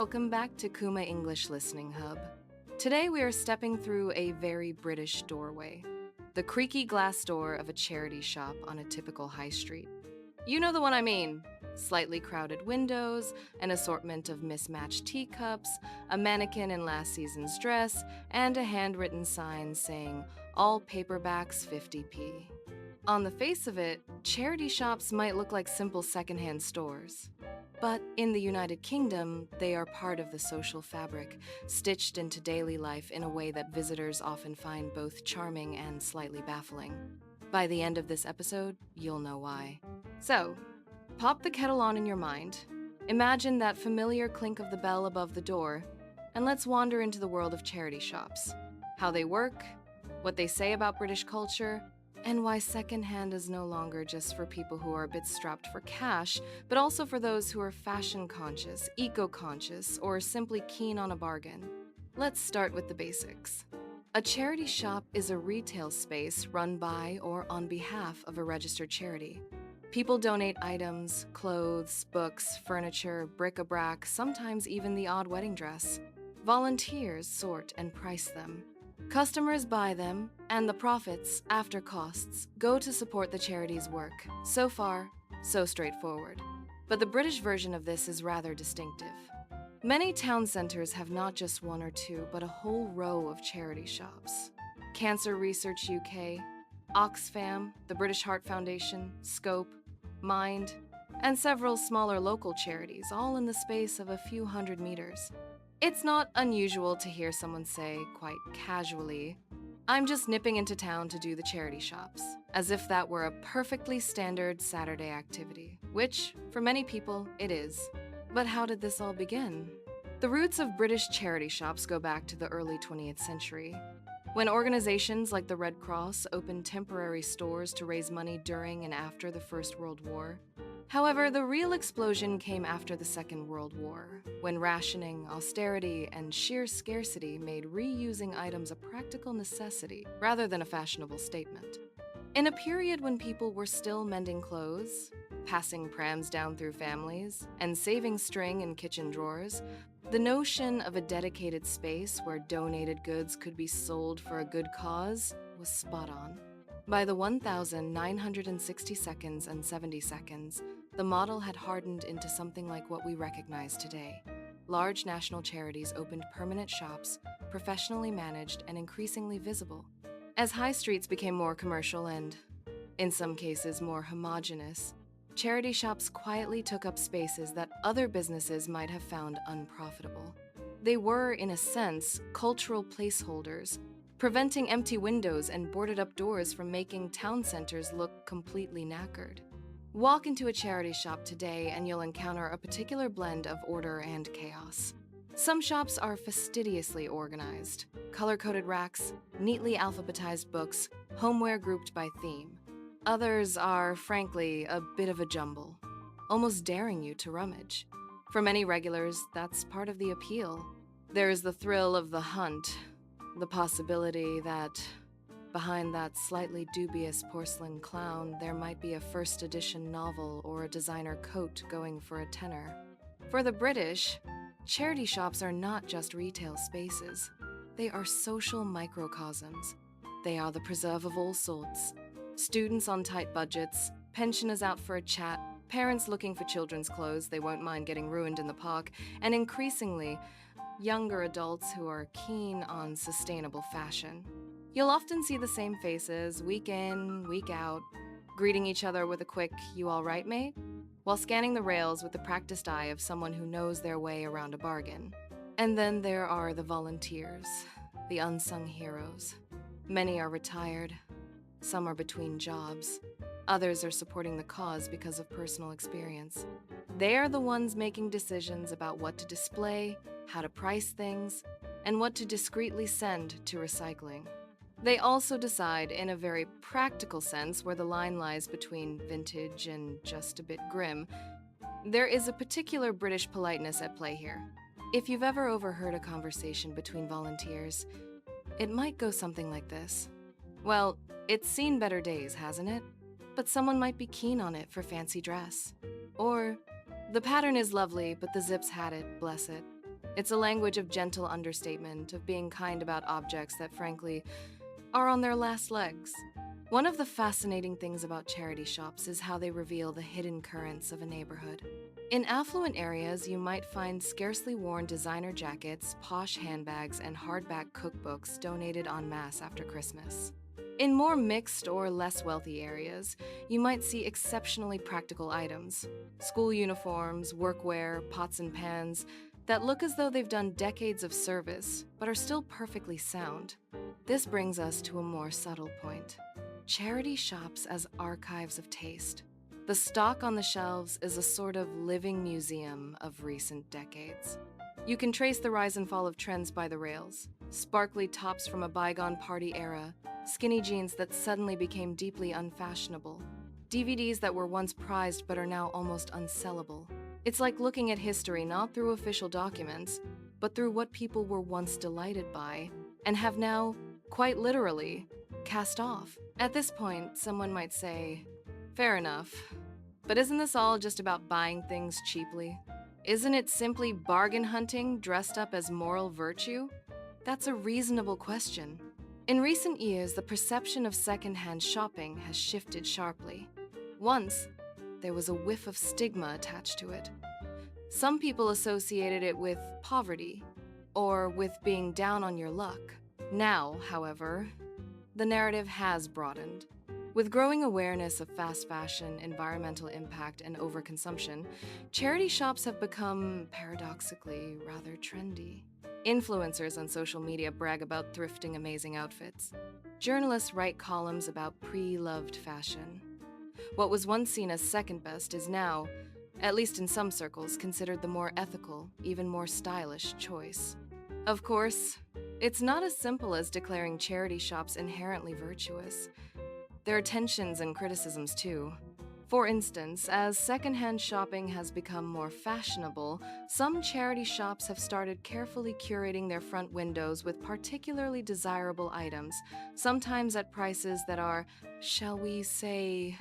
Welcome back to Kuma English Listening Hub. Today we are stepping through a very British doorway, the creaky glass door of a charity shop on a typical high street. You know the one I mean. Slightly crowded windows, an assortment of mismatched teacups, a mannequin in last season's dress, and a handwritten sign saying, "All paperbacks 50p." On the face of it, charity shops might look like simple secondhand stores. But in the United Kingdom, they are part of the social fabric, stitched into daily life in a way that visitors often find both charming and slightly baffling. By the end of this episode, you'll know why. So, pop the kettle on in your mind, imagine that familiar clink of the bell above the door, and let's wander into the world of charity shops. How they work, what they say about British culture, and why secondhand is no longer just for people who are a bit strapped for cash, but also for those who are fashion-conscious, eco-conscious, or simply keen on a bargain. Let's start with the basics. A charity shop is a retail space run by or on behalf of a registered charity. People donate items, clothes, books, furniture, bric-a-brac, sometimes even the odd wedding dress. Volunteers sort and price them. Customers buy them, and the profits, after costs, go to support the charity's work. So far, so straightforward. But the British version of this is rather distinctive. Many town centres have not just one or two, but a whole row of charity shops. Cancer Research UK, Oxfam, the British Heart Foundation, Scope, Mind, and several smaller local charities, all in the space of a few hundred meters. It's not unusual to hear someone say, quite casually, "I'm just nipping into town to do the charity shops," as if that were a perfectly standard Saturday activity, which, for many people, it is. But how did this all begin? The roots of British charity shops go back to the early 20th century, when organizations like the Red Cross opened temporary stores to raise money during and after the First World War. However, the real explosion came after the Second World War, when rationing, austerity, and sheer scarcity made reusing items a practical necessity rather than a fashionable statement. In a period when people were still mending clothes, passing prams down through families, and saving string in kitchen drawers, the notion of a dedicated space where donated goods could be sold for a good cause was spot on. By the 1960 seconds and 70 seconds, the model had hardened into something like what we recognize today. Large national charities opened permanent shops, professionally managed and increasingly visible. As high streets became more commercial and, in some cases, more homogeneous, charity shops quietly took up spaces that other businesses might have found unprofitable. They were, in a sense, cultural placeholders, preventing empty windows and boarded-up doors from making town centers look completely knackered. Walk into a charity shop today and you'll encounter a particular blend of order and chaos. Some shops are fastidiously organized, color-coded racks, neatly alphabetized books, homeware grouped by theme. Others are, frankly, a bit of a jumble, almost daring you to rummage. For many regulars, that's part of the appeal. There is the thrill of the hunt, the possibility that behind that slightly dubious porcelain clown, there might be a first edition novel or a designer coat going for a tenner. For the British, charity shops are not just retail spaces. They are social microcosms. They are the preserve of all sorts. Students on tight budgets, pensioners out for a chat, parents looking for children's clothes they won't mind getting ruined in the park, and increasingly, younger adults who are keen on sustainable fashion. You'll often see the same faces, week in, week out, greeting each other with a quick, "You all right, mate?" while scanning the rails with the practiced eye of someone who knows their way around a bargain. And then there are the volunteers, the unsung heroes. Many are retired, some are between jobs, others are supporting the cause because of personal experience. They are the ones making decisions about what to display, how to price things, and what to discreetly send to recycling. They also decide, in a very practical sense, where the line lies between vintage and just a bit grim. There is a particular British politeness at play here. If you've ever overheard a conversation between volunteers, it might go something like this. "Well, it's seen better days, hasn't it? But someone might be keen on it for fancy dress." Or, "The pattern is lovely, but the zips had it, bless it." It's a language of gentle understatement, of being kind about objects that, frankly, are on their last legs. One of the fascinating things about charity shops is how they reveal the hidden currents of a neighborhood. In affluent areas, you might find scarcely worn designer jackets, posh handbags, and hardback cookbooks donated en masse after Christmas. In more mixed or less wealthy areas, you might see exceptionally practical items, school uniforms, workwear, pots and pans, that look as though they've done decades of service, but are still perfectly sound. This brings us to a more subtle point. Charity shops as archives of taste. The stock on the shelves is a sort of living museum of recent decades. You can trace the rise and fall of trends by the rails. Sparkly tops from a bygone party era, skinny jeans that suddenly became deeply unfashionable, DVDs that were once prized but are now almost unsellable. It's like looking at history not through official documents, but through what people were once delighted by and have now, quite literally, cast off. At this point, someone might say, fair enough, but isn't this all just about buying things cheaply? Isn't it simply bargain hunting dressed up as moral virtue? That's a reasonable question. In recent years, the perception of secondhand shopping has shifted sharply. Once, there was a whiff of stigma attached to it. Some people associated it with poverty or with being down on your luck. Now, however, the narrative has broadened. With growing awareness of fast fashion, environmental impact, and overconsumption, charity shops have become, paradoxically, rather trendy. Influencers on social media brag about thrifting amazing outfits. Journalists write columns about pre-loved fashion. What was once seen as second best is now, at least in some circles, considered the more ethical, even more stylish choice. Of course, it's not as simple as declaring charity shops inherently virtuous. There are tensions and criticisms too. For instance, as secondhand shopping has become more fashionable, some charity shops have started carefully curating their front windows with particularly desirable items, sometimes at prices that are, shall we say,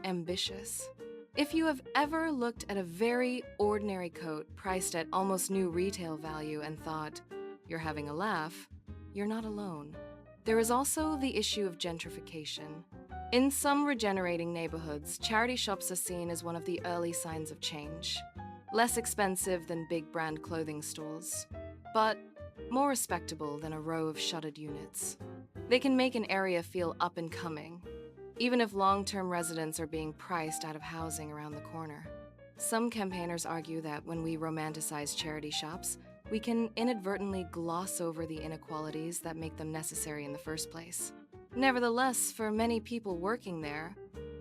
ambitious. If you have ever looked at a very ordinary coat priced at almost new retail value and thought, you're having a laugh, you're not alone. There is also the issue of gentrification. In some regenerating neighborhoods, charity shops are seen as one of the early signs of change. Less expensive than big brand clothing stores, but more respectable than a row of shuttered units. They can make an area feel up and coming, even if long-term residents are being priced out of housing around the corner. Some campaigners argue that when we romanticize charity shops, we can inadvertently gloss over the inequalities that make them necessary in the first place. Nevertheless, for many people working there,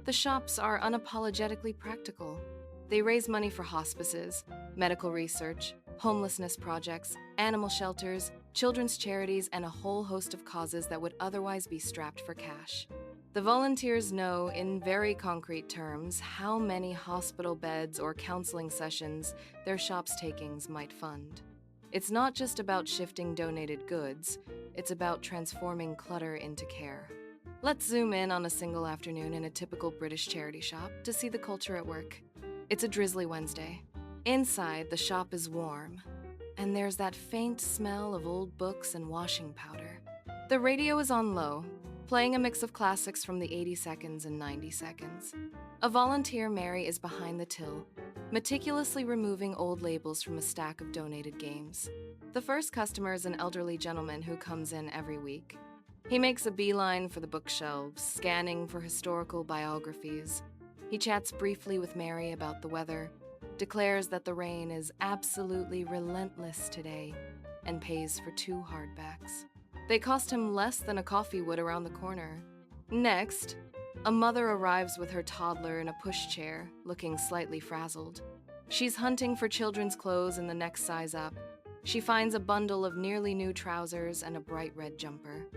the shops are unapologetically practical. They raise money for hospices, medical research, homelessness projects, animal shelters, children's charities, and a whole host of causes that would otherwise be strapped for cash. The volunteers know, in very concrete terms, how many hospital beds or counseling sessions their shop's takings might fund. It's not just about shifting donated goods, it's about transforming clutter into care. Let's zoom in on a single afternoon in a typical British charity shop to see the culture at work. It's a drizzly Wednesday. Inside, the shop is warm, and there's that faint smell of old books and washing powder. The radio is on low, playing a mix of classics from the 80 seconds and 90 seconds. A volunteer, Mary, is behind the till, meticulously removing old labels from a stack of donated games. The first customer is an elderly gentleman who comes in every week. He makes a beeline for the bookshelves, scanning for historical biographies. He chats briefly with Mary about the weather, declares that the rain is absolutely relentless today, and pays for 2 hardbacks. They cost him less than a coffee would around the corner. Next, a mother arrives with her toddler in a pushchair, looking slightly frazzled. She's hunting for children's clothes in the next size up. She finds a bundle of nearly new trousers and a bright red jumper.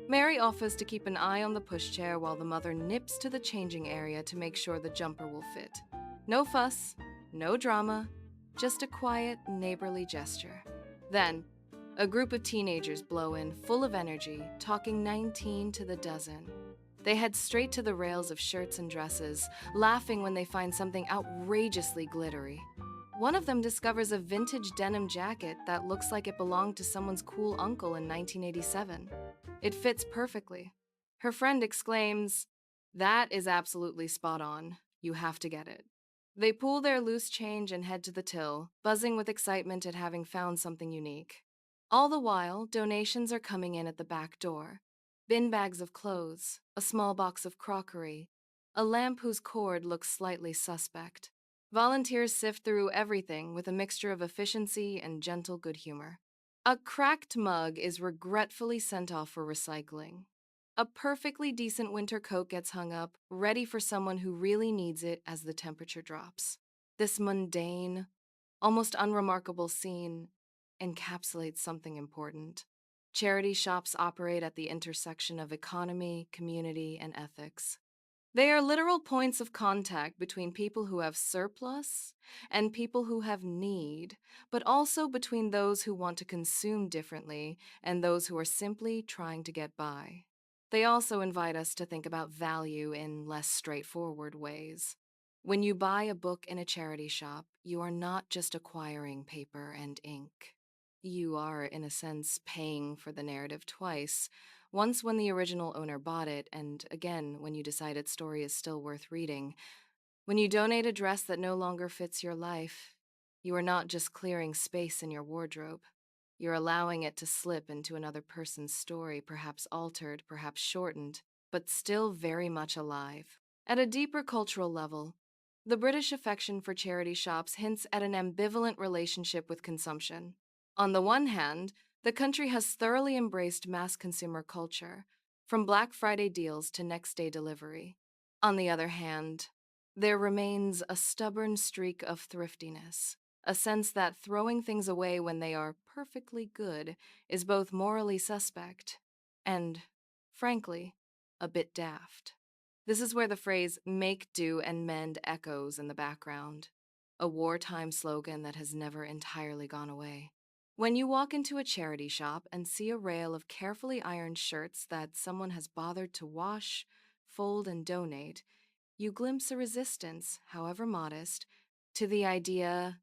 Mary offers to keep an eye on the pushchair while the mother nips to the changing area to make sure the jumper will fit. No fuss, no drama, just a quiet, neighborly gesture. Then, a group of teenagers blow in, full of energy, talking 19 to the dozen. They head straight to the rails of shirts and dresses, laughing when they find something outrageously glittery. One of them discovers a vintage denim jacket that looks like it belonged to someone's cool uncle in 1987. It fits perfectly. Her friend exclaims, "That is absolutely spot on. You have to get it." They pool their loose change and head to the till, buzzing with excitement at having found something unique. All the while, donations are coming in at the back door. Bin bags of clothes, a small box of crockery, a lamp whose cord looks slightly suspect. Volunteers sift through everything with a mixture of efficiency and gentle good humor. A cracked mug is regretfully sent off for recycling. A perfectly decent winter coat gets hung up, ready for someone who really needs it as the temperature drops. This mundane, almost unremarkable scene encapsulates something important. Charity shops operate at the intersection of economy, community, and ethics. They are literal points of contact between people who have surplus and people who have need, but also between those who want to consume differently and those who are simply trying to get by. They also invite us to think about value in less straightforward ways. When you buy a book in a charity shop, you are not just acquiring paper and ink. You are, in a sense, paying for the narrative twice. Once when the original owner bought it, and again when you decide its story is still worth reading. When you donate a dress that no longer fits your life, you are not just clearing space in your wardrobe. You're allowing it to slip into another person's story, perhaps altered, perhaps shortened, but still very much alive. At a deeper cultural level, the British affection for charity shops hints at an ambivalent relationship with consumption. On the one hand, the country has thoroughly embraced mass consumer culture, from Black Friday deals to next-day delivery. On the other hand, there remains a stubborn streak of thriftiness, a sense that throwing things away when they are perfectly good is both morally suspect and, frankly, a bit daft. This is where the phrase "make do and mend" echoes in the background, a wartime slogan that has never entirely gone away. When you walk into a charity shop and see a rail of carefully ironed shirts that someone has bothered to wash, fold, and donate, you glimpse a resistance, however modest, to the idea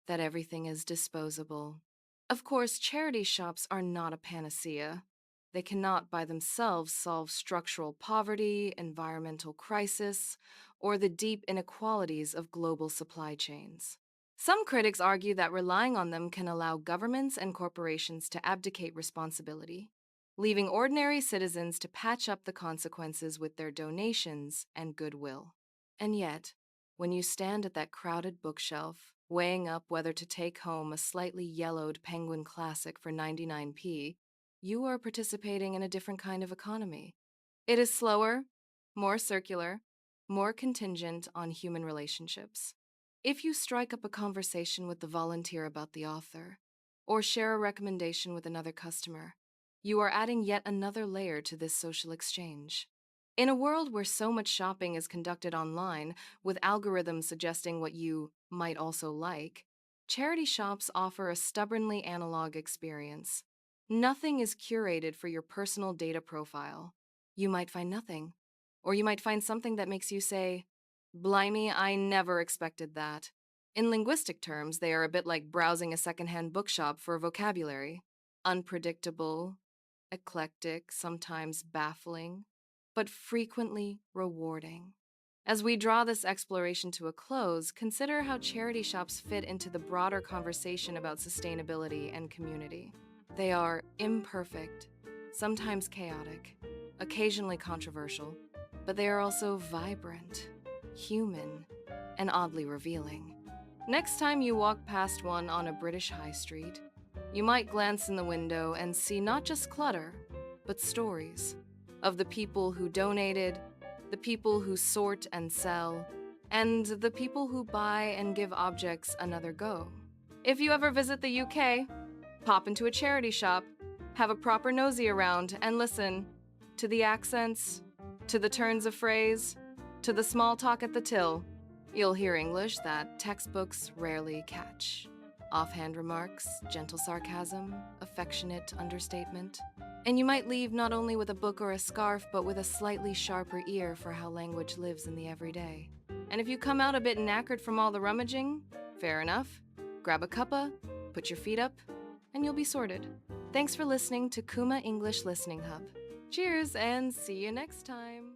that everything is disposable. Of course, charity shops are not a panacea. They cannot by themselves solve structural poverty, environmental crisis, or the deep inequalities of global supply chains. Some critics argue that relying on them can allow governments and corporations to abdicate responsibility, leaving ordinary citizens to patch up the consequences with their donations and goodwill. And yet, when you stand at that crowded bookshelf, weighing up whether to take home a slightly yellowed Penguin Classic for 99p, you are participating in a different kind of economy. It is slower, more circular, more contingent on human relationships. If you strike up a conversation with the volunteer about the author, or share a recommendation with another customer, you are adding yet another layer to this social exchange. In a world where so much shopping is conducted online, with algorithms suggesting what you might also like, charity shops offer a stubbornly analog experience. Nothing is curated for your personal data profile. You might find nothing, or you might find something that makes you say, "Blimey, I never expected that." In linguistic terms, they are a bit like browsing a secondhand bookshop for vocabulary. Unpredictable, eclectic, sometimes baffling, but frequently rewarding. As we draw this exploration to a close, consider how charity shops fit into the broader conversation about sustainability and community. They are imperfect, sometimes chaotic, occasionally controversial, but they are also vibrant, human, and oddly revealing. Next time you walk past one on a British high street, you might glance in the window and see not just clutter, but stories of the people who donated, the people who sort and sell, and the people who buy and give objects another go. If you ever visit the UK, pop into a charity shop, have a proper nosy around, and listen to the accents, to the turns of phrase, to the small talk at the till. You'll hear English that textbooks rarely catch. Offhand remarks, gentle sarcasm, affectionate understatement. And you might leave not only with a book or a scarf, but with a slightly sharper ear for how language lives in the everyday. And if you come out a bit knackered from all the rummaging, fair enough. Grab a cuppa, put your feet up, and you'll be sorted. Thanks for listening to Kuma English Listening Hub. Cheers, and see you next time.